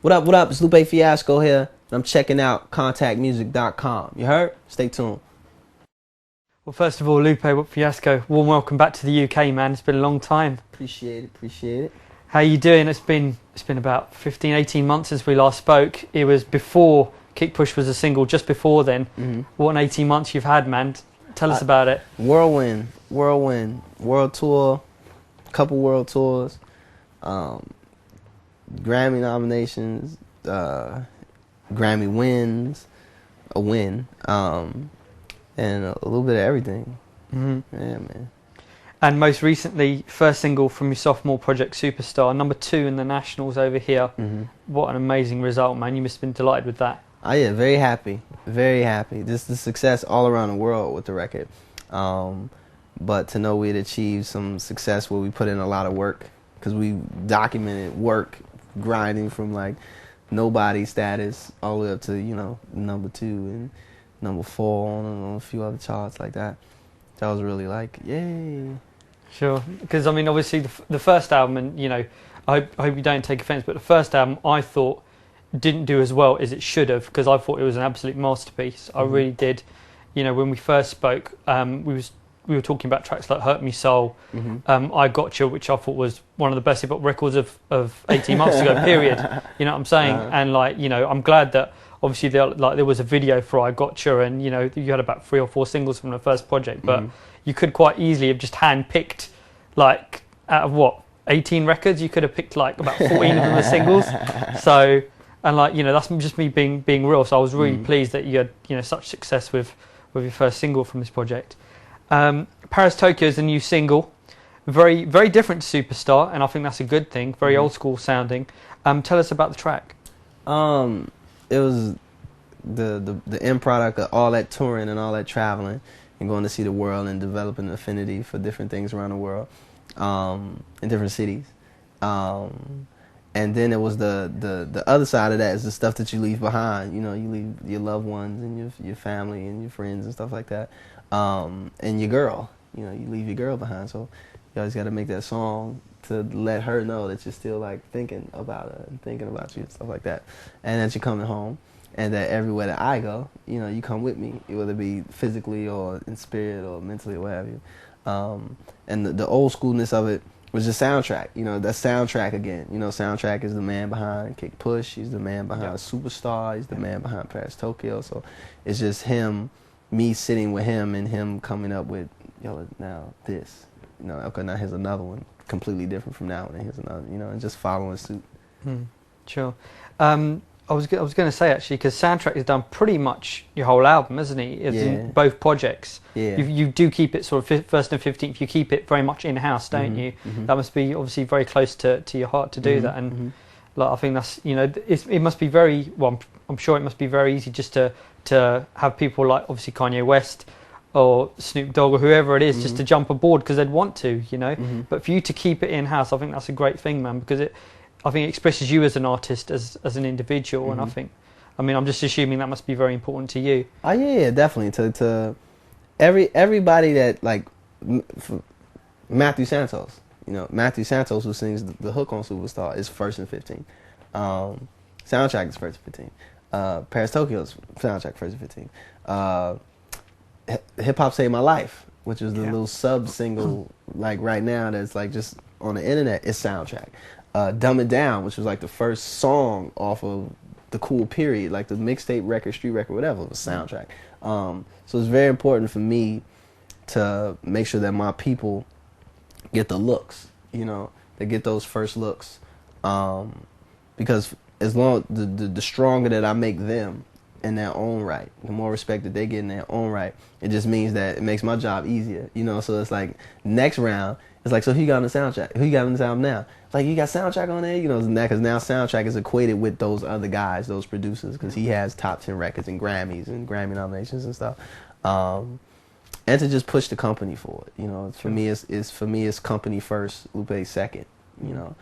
What up, what up? It's Lupe Fiasco here, and I'm checking out contactmusic.com. You heard? Stay tuned. Well, first of all, Lupe Fiasco, warm welcome back to the UK, man. It's been a long time. Appreciate it, appreciate it. How you doing? It's been about 15, 18 months since we last spoke. It was before Kick Push was a single, just before then. What an 18 months you've had, man. Tell us about it. Whirlwind, world tour, couple world tours, Grammy nominations, Grammy wins, a win, and a little bit of everything. Yeah, man. And most recently, first single from your sophomore project, Superstar, number 2 in the Nationals over here. What an amazing result, man. You must have been delighted with that. Oh yeah, very happy, very happy. This is the success all around the world with the record. But to know we'd achieved some success where we put in a lot of work, because we documented work, grinding from like nobody status all the way up to, you know, number 2 and number 4 on a few other charts like that. That was really like, yay. Sure, because I mean, obviously the first album, and you know, I hope you don't take offence, but the first album I thought didn't do as well as it should have, because I thought it was an absolute masterpiece. I really did. You know, when we first spoke, we were talking about tracks like Hurt Me Soul, I Gotcha, which I thought was one of the best hip-hop records of 18 months ago, period. You know what I'm saying? And like, you know, I'm glad that obviously there was a video for I Gotcha, and you know, you had about 3 or 4 singles from the first project, but you could quite easily have just hand-picked, like, out of what, 18 records, you could have picked like about 14 of them as singles. So, and like, you know, that's just me being real. So I was really pleased that you had, you know, such success with your first single from this project. Paris Tokyo is a new single, very very different to Superstar, and I think that's a good thing. Very old school sounding. Tell us about the track. It was the end product of all that touring and all that traveling and going to see the world and developing an affinity for different things around the world, in different cities. And then it was the other side of that is the stuff that you leave behind. You know, you leave your loved ones and your family and your friends and stuff like that. And your girl, you know, you leave your girl behind. So you always got to make that song to let her know that you're still like thinking about her and thinking about you and stuff like that. And that you're coming home, and that everywhere that I go, you know, you come with me, whether it be physically or in spirit or mentally or what have you. And the old schoolness of it was just soundtrack. You know, that soundtrack again. You know, soundtrack is the man behind Kick Push. He's the man behind Superstar. He's the man behind Paris Tokyo. So it's just him, me sitting with him, and him coming up with, yo, now this. You know, okay, now here's another one, completely different from that one, and here's another, you know, and just following suit. Sure. I was going to say, actually, because Soundtrack has done pretty much your whole album, hasn't he? It's in both projects. Yeah. You do keep it sort of first and 15th. You keep it very much in-house, don't you? That must be obviously very close to your heart to do that. And like, I think that's, you know, it must be very, well, I'm sure it must be very easy just to have people like obviously Kanye West or Snoop Dogg or whoever it is just to jump aboard because they'd want to, you know. But for you to keep it in-house, I think that's a great thing, man, because I think it expresses you as an artist, as an individual, and I mean, I'm just assuming that must be very important to you. Oh yeah, definitely. To everybody that, like, Matthew Santos, you know, Matthew Santos, who sings the hook on Superstar, is first and 15. Soundtrack is first and 15. Paris Tokyo's soundtrack first and 15. Hip Hop Saved My Life, which is the little sub single like right now that's like just on the internet, is soundtrack. Dumb It Down, which was like the first song off of the Cool Period, like the mixtape record, street record, whatever, was soundtrack. So it's very important for me to make sure that my people get the looks, you know, they get those first looks, because as long the stronger that I make them in their own right, the more respect that they get in their own right, it just means that it makes my job easier, you know. So it's like next round, it's like, so who you got on the soundtrack? Who you got on this album now? It's like, you got soundtrack on there, you know, because now soundtrack is equated with those other guys, those producers, because he has top 10 records and Grammys and Grammy nominations and stuff. And to just push the company forward, you know. For me, it's company first, Lupe second, you know.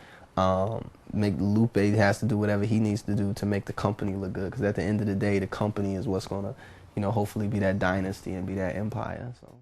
Lupe has to do whatever he needs to do to make the company look good, because at the end of the day, the company is what's gonna, you know, hopefully be that dynasty and be that empire. So.